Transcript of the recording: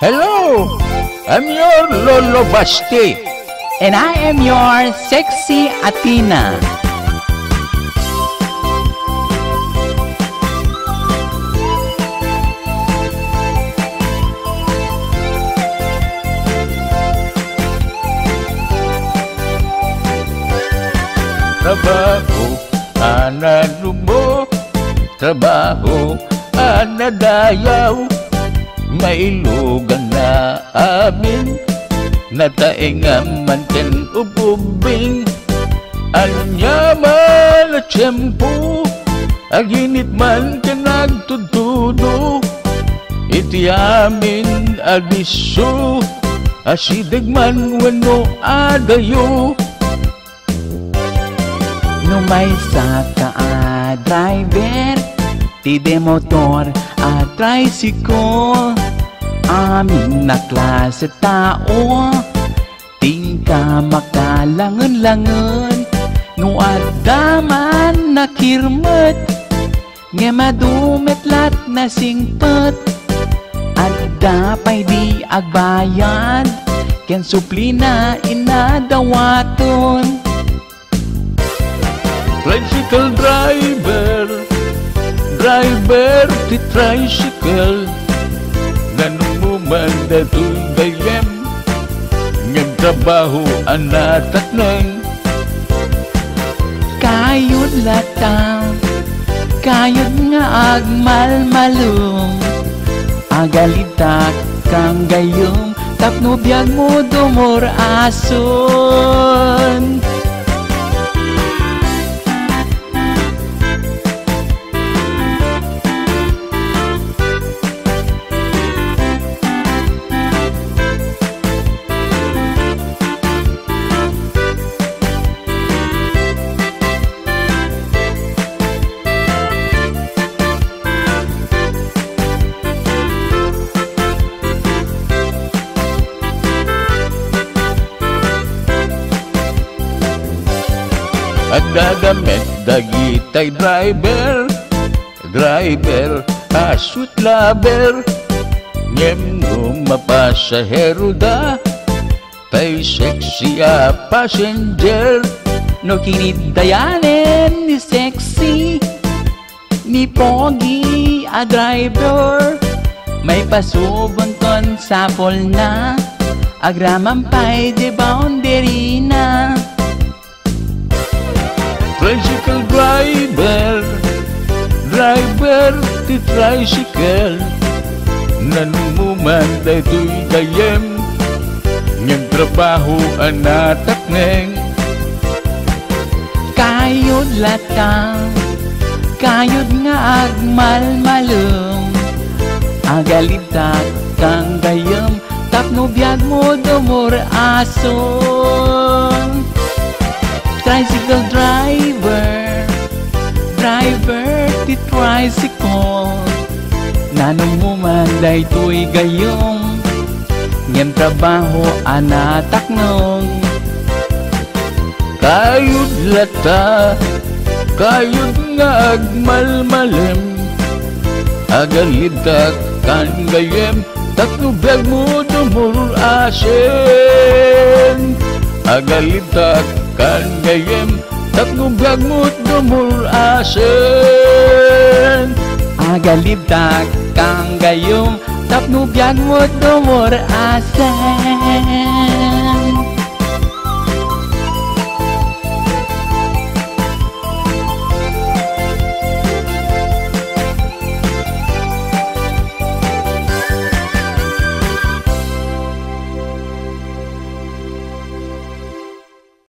Hello, I'm your Lolo Basti. And I am your sexy Athena. Trabaho, analumo. Trabaho, anadayaw. Mailugan na amin. Nataingan man ken ububing. Anyaman at tiyempo. Aginit man ken nagtutudo. Iti amin agiso. Asidag man wano adayo. Numay sa driver, tide motor at tricycle. Amin na klase tao, tingka makalangan-langan. No adaman nakirmat, nga madumetlat na singpat. Adda pa'y di agbayad, ken suplina inadawaton. Tricycle driver ti tricycle. Ganun mo man dato'y gayem. Ngem trabaho anatat neng. Kayod latang, kayod nga agmalmalong. Agalitak kang gayom, tapno biyag mo dumor ason. At dadamet dagitay driver asut laber. Ngem no mapasahero da, tay sexy a passenger. No kinidayanen ni sexy, ni pogi a driver. May pasubon kon sapol na, agramampay de boundary na. Tricycle driver ti tricycle. Nanumuman daytoy gayem. Ngem trabaho anatak neng. Kayod latang, kayod nga agmalmalong. Agalitak kang gayem, tapno biyag mo dumor ason. Tricycle driver ti tricycle. Nanong mo man daytoy gayong, ngem trabaho anatak nong. Kayod lata, kayod nga agmalmalem. Agalitak kan gayem, tapno biyag mo dumor asen. Agalitak kan gayem, tapno biyag mo dumor asen. Agalitak kang gayong, tapno biyag mo dumor asen.